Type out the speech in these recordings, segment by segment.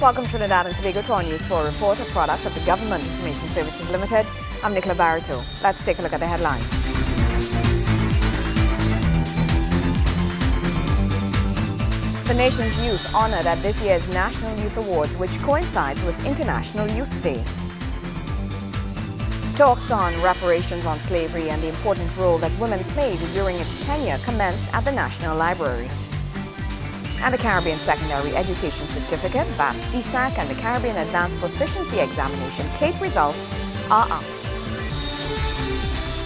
Welcome Trinidad and Tobago to our News 4 report, a product of the Government Information Services Limited. I'm Nicola Barreto. Let's take a look at the headlines. The nation's youth honored at this year's National Youth Awards, which coincides with International Youth Day. Talks on reparations on slavery and the important role that women played during its tenure commenced at the National Library. And the Caribbean Secondary Education Certificate, BAT CSAC, and the Caribbean Advanced Proficiency Examination CAPE results are out.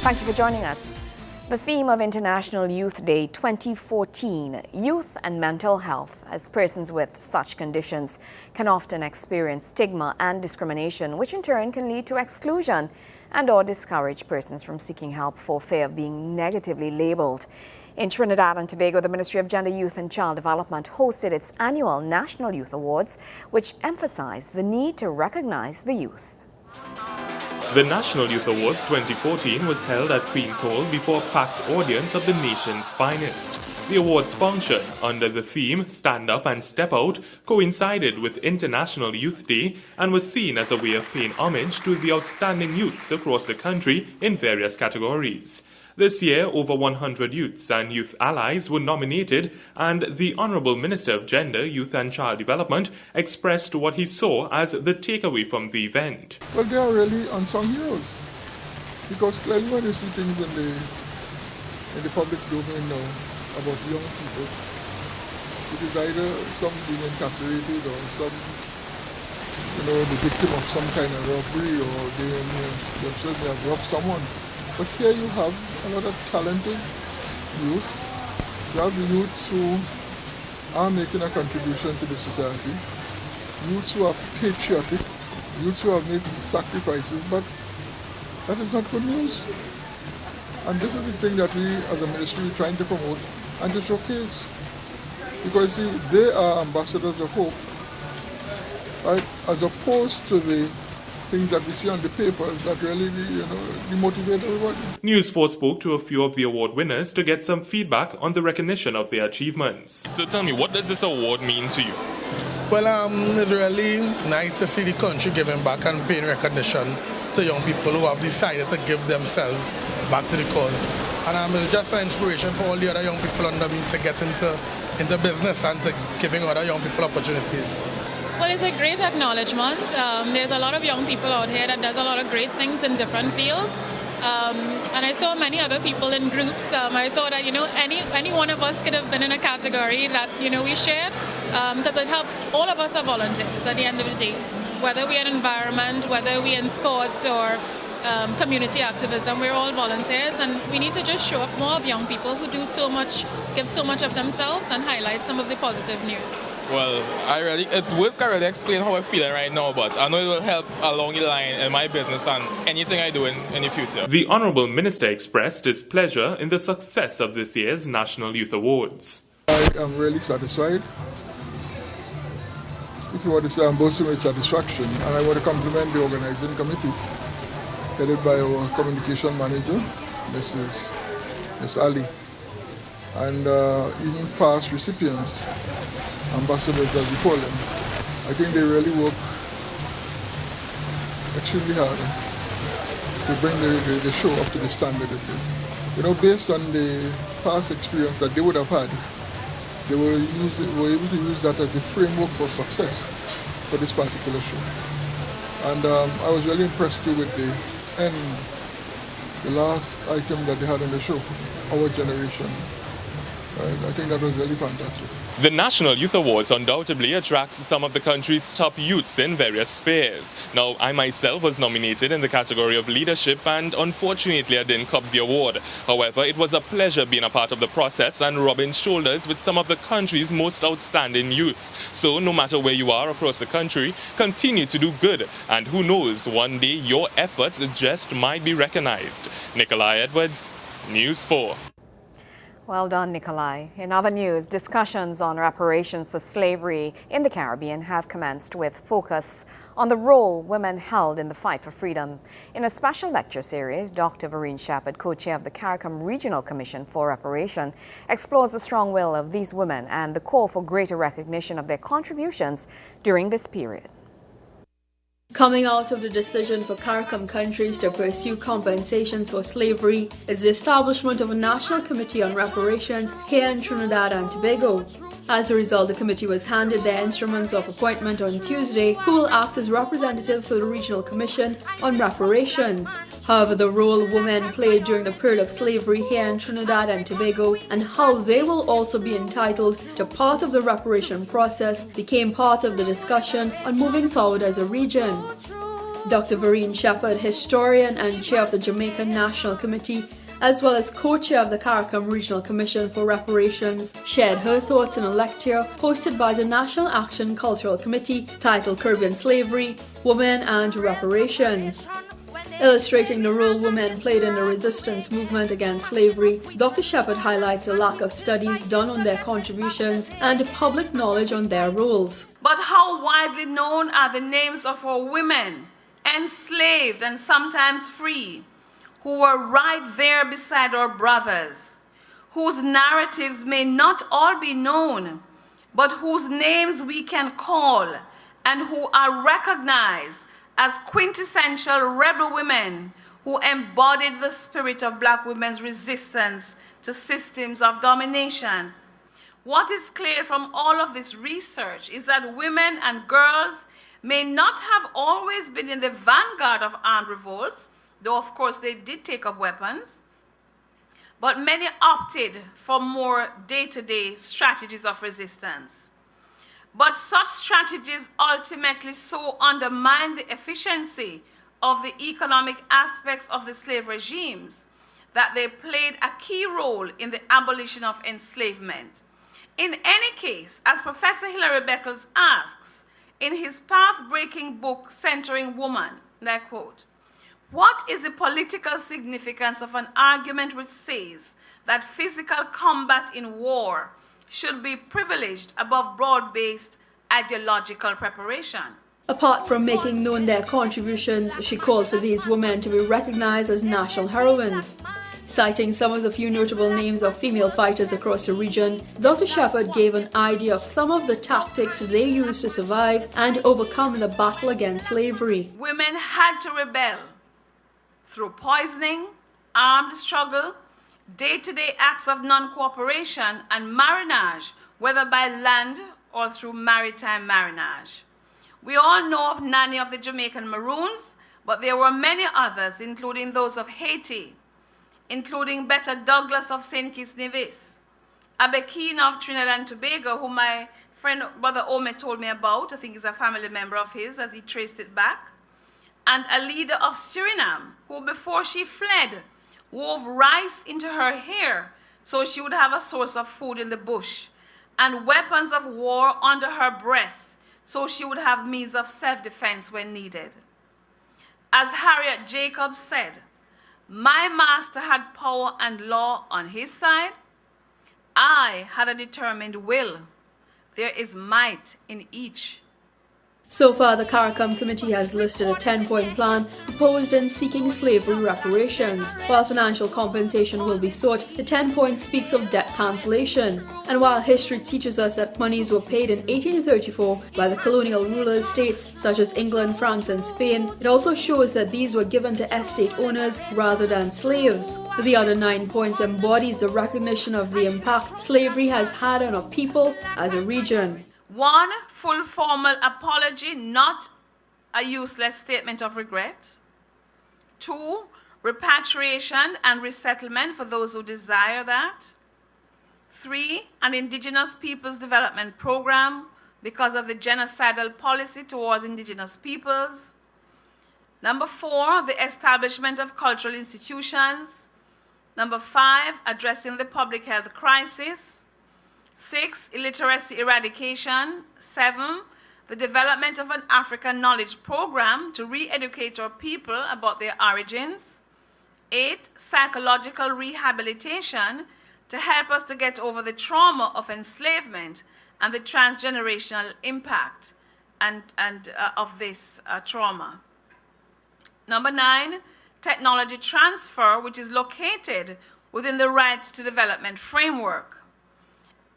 Thank you for joining us. The theme of International Youth Day 2014, youth and mental health, as persons with such conditions can often experience stigma and discrimination, which in turn can lead to exclusion and or discourage persons from seeking help for fear of being negatively labeled. In Trinidad and Tobago, the Ministry of Gender, Youth and Child Development hosted its annual National Youth Awards, which emphasized the need to recognize the youth. The National Youth Awards 2014 was held at Queen's Hall before a packed audience of the nation's finest. The awards function, under the theme Stand Up and Step Out, coincided with International Youth Day and was seen as a way of paying homage to the outstanding youths across the country in various categories. This year, over 100 youths and youth allies were nominated, and the Honourable Minister of Gender, Youth and Child Development expressed what he saw as the takeaway from the event. Well, they are really unsung heroes, because clearly when you see things in the public domain now about young people, it is either some being incarcerated or some, the victim of some kind of robbery, or they themselves may have robbed someone. But here you have a lot of talented youths. You have youths who are making a contribution to the society, youths who are patriotic, youths who have made sacrifices, but that is not good news. And this is the thing that we as a ministry are trying to promote and to showcase. Because see, they are ambassadors of hope, right? As opposed to the things that we see on the papers that really, demotivate everybody. News 4 spoke to a few of the award winners to get some feedback on the recognition of their achievements. So tell me, what does this award mean to you? Well, it's really nice to see the country giving back and paying recognition to young people who have decided to give themselves back to the cause. And it's just an inspiration for all the other young people under me to get into business and to giving other young people opportunities. Well, it's a great acknowledgement. There's a lot of young people out here that does a lot of great things in different fields. And I saw many other people in groups. I thought that, any one of us could have been in a category that, we shared, because it helps. All of us are volunteers at the end of the day, whether we're in environment, whether we're in sports or community activism, we're all volunteers, and we need to just show up more of young people who do so much, give so much of themselves, and highlight some of the positive news. Well, words can't really explain how I'm feeling right now, but I know it will help along the line in my business and anything I do in the future. The Honourable Minister expressed his pleasure in the success of this year's National Youth Awards. I am really satisfied. If you want to say, I'm boasting with satisfaction, and I want to compliment the organising committee, headed by our communication manager, Miss Ali, and even past recipients, ambassadors as we call them. I think they really work extremely hard to bring the show up to the standard it is. Based on the past experience that they would have had, they were able to use that as a framework for success for this particular show. And I was really impressed too with the last item that they had on the show, Our Generation. I think that was really fantastic. The National Youth Awards undoubtedly attracts some of the country's top youths in various spheres. Now, I myself was nominated in the category of leadership, and unfortunately I didn't cup the award. However, it was a pleasure being a part of the process and rubbing shoulders with some of the country's most outstanding youths. So no matter where you are across the country, continue to do good, and who knows, one day your efforts just might be recognized. Nikolai Edwards, News 4. Well done, Nikolai. In other news, discussions on reparations for slavery in the Caribbean have commenced with focus on the role women held in the fight for freedom. In a special lecture series, Dr. Vereen Shepherd, co-chair of the CARICOM Regional Commission for Reparation, explores the strong will of these women and the call for greater recognition of their contributions during this period. Coming out of the decision for CARICOM countries to pursue compensations for slavery is the establishment of a National Committee on Reparations here in Trinidad and Tobago. As a result, the committee was handed their instruments of appointment on Tuesday, who will act as representatives for the Regional Commission on Reparations. However, the role women played during the period of slavery here in Trinidad and Tobago and how they will also be entitled to part of the reparation process became part of the discussion on moving forward as a region. Dr. Vereen Shepherd, historian and chair of the Jamaican National Committee, as well as co-chair of the CARICOM Regional Commission for Reparations, shared her thoughts in a lecture hosted by the National Action Cultural Committee titled Caribbean Slavery, Women and Reparations. Illustrating the role women played in the resistance movement against slavery, Dr. Shepherd highlights the lack of studies done on their contributions and public knowledge on their roles. But how widely known are the names of our women, enslaved and sometimes free, who were right there beside our brothers, whose narratives may not all be known, but whose names we can call and who are recognized as quintessential rebel women who embodied the spirit of Black women's resistance to systems of domination. What is clear from all of this research is that women and girls may not have always been in the vanguard of armed revolts, though of course they did take up weapons, but many opted for more day-to-day strategies of resistance. But such strategies ultimately so undermine the efficiency of the economic aspects of the slave regimes that they played a key role in the abolition of enslavement. In any case, as Professor Hilary Beckles asks in his path-breaking book, Centering Woman, and I quote, "What is the political significance of an argument which says that physical combat in war should be privileged above broad-based ideological preparation?" Apart from making known their contributions, she called for these women to be recognized as national heroines. Citing some of the few notable names of female fighters across the region, Dr. Shepherd gave an idea of some of the tactics they used to survive and overcome in the battle against slavery. Women had to rebel through poisoning, armed struggle, day-to-day acts of non-cooperation, and marinage, whether by land or through maritime marinage. We all know of Nanny of the Jamaican Maroons, but there were many others, including those of Haiti, including Betta Douglas of St. Kitts Nevis, Abe Keene of Trinidad and Tobago, who my friend Brother Ome told me about. I think he's a family member of his as he traced it back. And a leader of Suriname, who before she fled, wove rice into her hair so she would have a source of food in the bush, and weapons of war under her breasts so she would have means of self-defense when needed. As Harriet Jacobs said, "My master had power and law on his side. I had a determined will. There is might in each." So far, the CARICOM committee has listed a 10-point plan proposed in seeking slavery reparations. While financial compensation will be sought, the 10 points speaks of debt cancellation. And while history teaches us that monies were paid in 1834 by the colonial ruler states such as England, France, and Spain, it also shows that these were given to estate owners rather than slaves. The other 9 points embodies the recognition of the impact slavery has had on our people as a region. 1, full formal apology, not a useless statement of regret. 2, repatriation and resettlement for those who desire that. 3, an indigenous peoples development program because of the genocidal policy towards indigenous peoples. 4, the establishment of cultural institutions. 5, addressing the public health crisis. 6, illiteracy eradication. 7, the development of an African knowledge program to re-educate our people about their origins. 8, psychological rehabilitation to help us to get over the trauma of enslavement and the transgenerational impact of this trauma. Number 9, technology transfer, which is located within the Right to Development framework.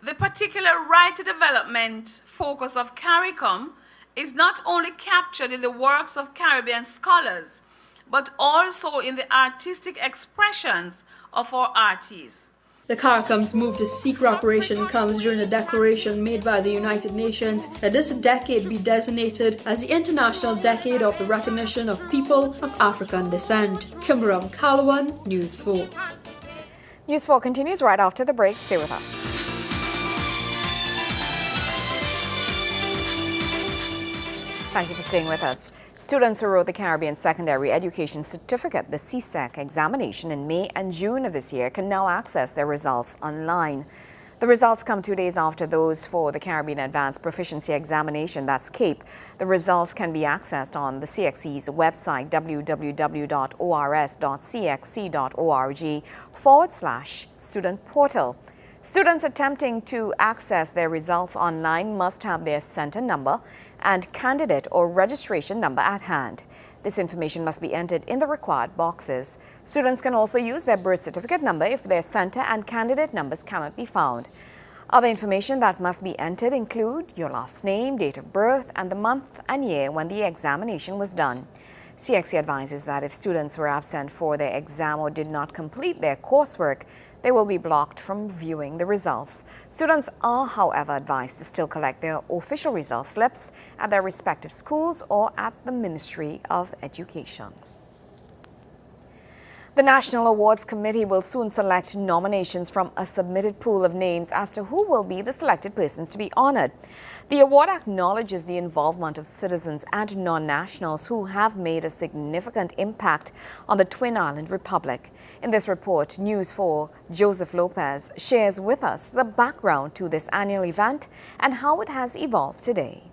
The particular right to development focus of CARICOM is not only captured in the works of Caribbean scholars, but also in the artistic expressions of our artists. The CARICOM's move to seek reparation comes during a declaration made by the United Nations that this decade be designated as the International Decade of the Recognition of People of African Descent. Kimberam Kalawan, News 4. News 4 continues right after the break. Stay with us. Thank you for staying with us. Students who wrote the Caribbean Secondary Education Certificate, the CSEC examination in May and June of this year can now access their results online. The results come 2 days after those for the Caribbean Advanced Proficiency Examination, that's CAPE. The results can be accessed on the CXC's website, www.ors.cxc.org/student portal. Students attempting to access their results online must have their center number and candidate or registration number at hand. This information must be entered in the required boxes. Students can also use their birth certificate number if their center and candidate numbers cannot be found. Other information that must be entered include your last name, date of birth, and the month and year when the examination was done. CXC advises that if students were absent for their exam or did not complete their coursework, they will be blocked from viewing the results. Students are, however, advised to still collect their official result slips at their respective schools or at the Ministry of Education. The National Awards Committee will soon select nominations from a submitted pool of names as to who will be the selected persons to be honored. The award acknowledges the involvement of citizens and non-nationals who have made a significant impact on the Twin Island Republic. In this report, News 4, Joseph Lopez shares with us the background to this annual event and how it has evolved today.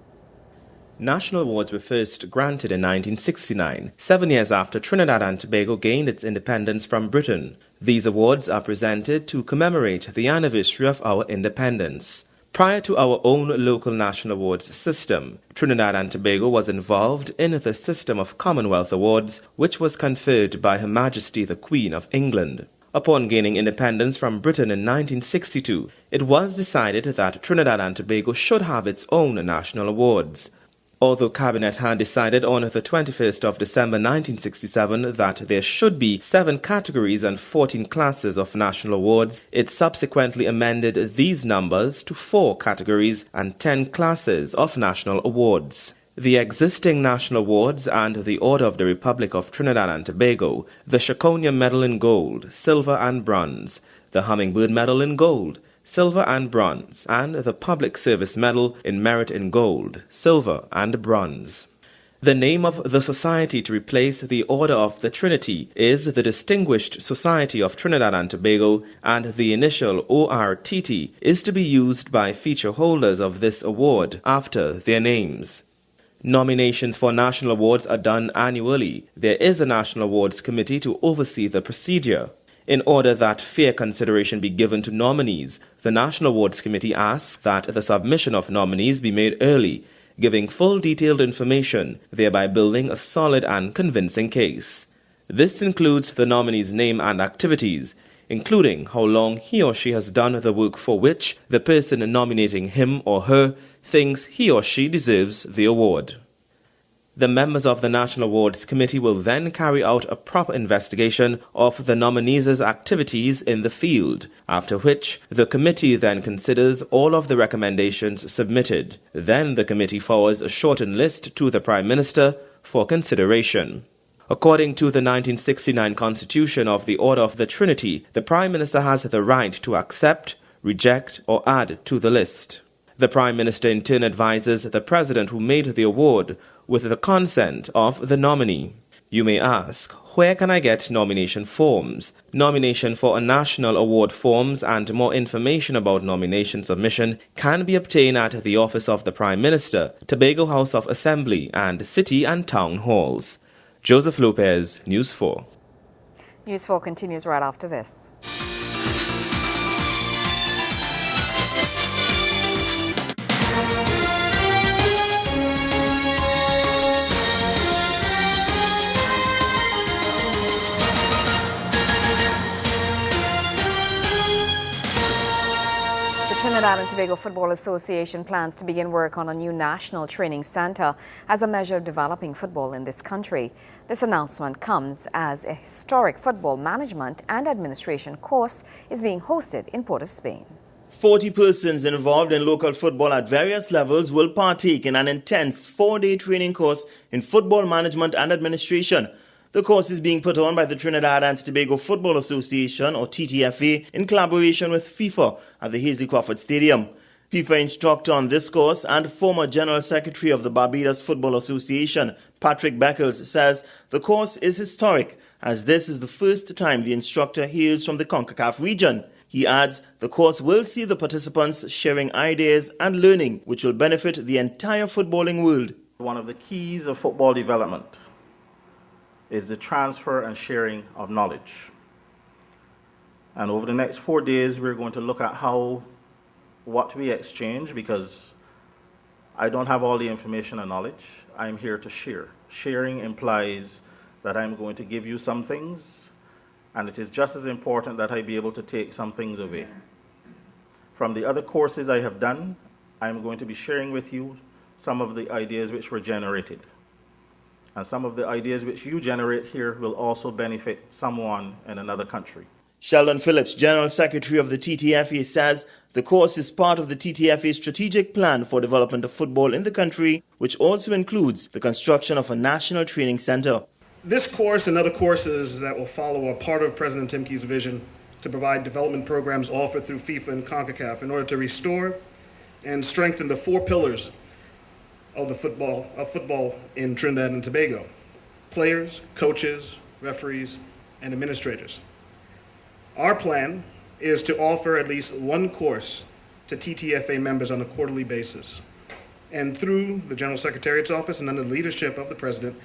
National awards were first granted in 1969, 7 years after Trinidad and Tobago gained its independence from Britain. These awards are presented to commemorate the anniversary of our independence. Prior to our own local national awards system, Trinidad and Tobago was involved in the system of Commonwealth Awards, which was conferred by Her Majesty the Queen of England. Upon gaining independence from Britain in 1962, it was decided that Trinidad and Tobago should have its own national awards. Although Cabinet had decided on the 21st of December 1967 that there should be 7 categories and 14 classes of national awards, it subsequently amended these numbers to 4 categories and 10 classes of national awards. The existing national awards and the Order of the Republic of Trinidad and Tobago, the Shakonia Medal in Gold, Silver and Bronze, the Hummingbird Medal in Gold, Silver and Bronze, and the Public Service Medal in Merit in Gold, Silver and Bronze. The name of the society to replace the Order of the Trinity is the Distinguished Society of Trinidad and Tobago, and the initial ORTT is to be used by future holders of this award after their names. Nominations for national awards are done annually. There is a National Awards Committee to oversee the procedure. In order that fair consideration be given to nominees, the National Awards Committee asks that the submission of nominees be made early, giving full detailed information, thereby building a solid and convincing case. This includes the nominee's name and activities, including how long he or she has done the work for which the person nominating him or her thinks he or she deserves the award. The members of the National Awards Committee will then carry out a proper investigation of the nominees' activities in the field, after which the committee then considers all of the recommendations submitted. Then the committee forwards a shortened list to the Prime Minister for consideration. According to the 1969 Constitution of the Order of the Trinity, the Prime Minister has the right to accept, reject, or add to the list. The Prime Minister in turn advises the President who made the award with the consent of the nominee. You may ask, where can I get nomination forms? Nomination for a national award forms and more information about nomination submission can be obtained at the Office of the Prime Minister, Tobago House of Assembly, and City and Town Halls. Joseph Lopez, News 4. News 4 continues right after this. Trinidad and Tobago Football Association plans to begin work on a new national training center as a measure of developing football in this country. This announcement comes as a historic football management and administration course is being hosted in Port of Spain. 40 persons involved in local football at various levels will partake in an intense 4-day training course in football management and administration. The course is being put on by the Trinidad and Tobago Football Association, or TTFA, in collaboration with FIFA at the Hazley Crawford Stadium. FIFA instructor on this course and former General Secretary of the Barbados Football Association, Patrick Beckles, says the course is historic, as this is the first time the instructor hails from the CONCACAF region. He adds the course will see the participants sharing ideas and learning, which will benefit the entire footballing world. One of the keys of football development is the transfer and sharing of knowledge. And over the next 4 days, we're going to look at what we exchange, because I don't have all the information and knowledge. I'm here to share. Sharing implies that I'm going to give you some things, and it is just as important that I be able to take some things away. From the other courses I have done, I'm going to be sharing with you some of the ideas which were generated. And some of the ideas which you generate here will also benefit someone in another country. Sheldon Phillips, General Secretary of the TTFA, says the course is part of the TTFA's strategic plan for development of football in the country, which also includes the construction of a national training center. This course and other courses that will follow are part of President Timke's vision to provide development programs offered through FIFA and CONCACAF in order to restore and strengthen the 4 pillars of football in Trinidad and Tobago: players, coaches, referees, and administrators. Our plan is to offer at least one course to TTFA members on a quarterly basis. And through the General Secretariat's office and under the leadership of the President,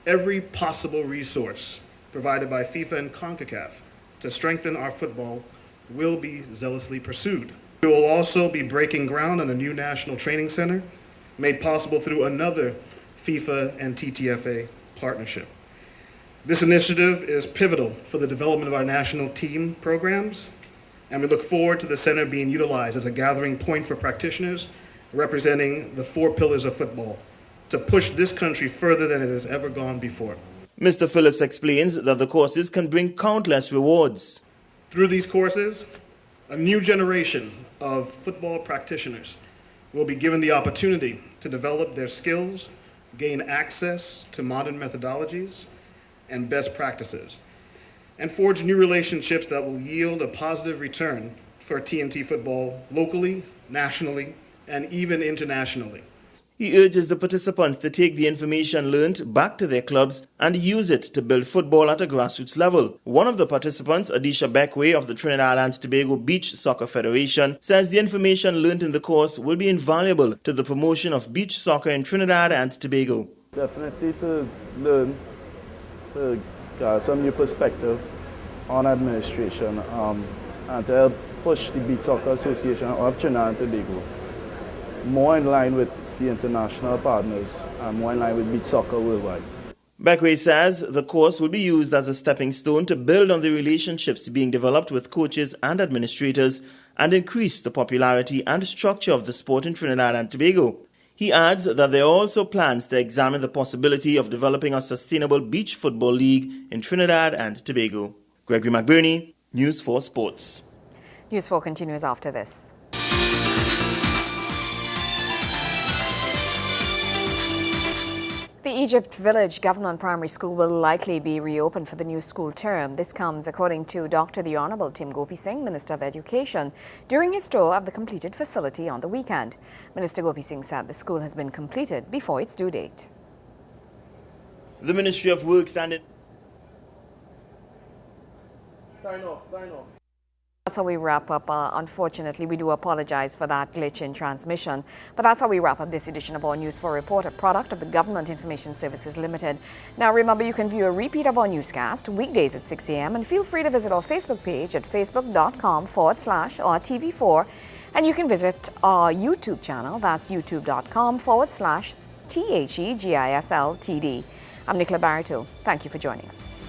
every possible resource provided by FIFA and CONCACAF to strengthen our football will be zealously pursued. We will also be breaking ground on a new national training center made possible through another FIFA and TTFA partnership. This initiative is pivotal for the development of our national team programs, and we look forward to the center being utilized as a gathering point for practitioners representing the 4 pillars of football to push this country further than it has ever gone before. Mr. Phillips explains that the courses can bring countless rewards. Through these courses, a new generation of football practitioners will be given the opportunity to develop their skills, gain access to modern methodologies and best practices, and forge new relationships that will yield a positive return for TNT football locally, nationally, and even internationally. He urges the participants to take the information learned back to their clubs and use it to build football at a grassroots level. One of the participants, Adisha Beckway of the Trinidad and Tobago Beach Soccer Federation, says the information learned in the course will be invaluable to the promotion of beach soccer in Trinidad and Tobago. Definitely to learn, to get some new perspective on administration and to help push the Beach Soccer Association of Trinidad and Tobago more in line with the international partners and more in line with beach soccer worldwide. Beckway says the course will be used as a stepping stone to build on the relationships being developed with coaches and administrators and increase the popularity and structure of the sport in Trinidad and Tobago. He adds that there are also plans to examine the possibility of developing a sustainable beach football league in Trinidad and Tobago. Gregory McBurney, News 4 Sports. News 4 continues after this. The Egypt Village Government Primary School will likely be reopened for the new school term. This comes according to Dr. the Honorable Tim Gopi Singh, Minister of Education, during his tour of the completed facility on the weekend. Minister Gopi Singh said the school has been completed before its due date. The Ministry of Works and... Sign off. That's how we wrap up. Unfortunately, we do apologize for that glitch in transmission. But that's how we wrap up this edition of our News 4 Report, a product of the Government Information Services Limited. Now, remember, you can view a repeat of our newscast weekdays at 6 a.m. and feel free to visit our Facebook page at facebook.com/RTV4. And you can visit our YouTube channel. That's youtube.com/TheGislTD. I'm Nicola Barito. Thank you for joining us.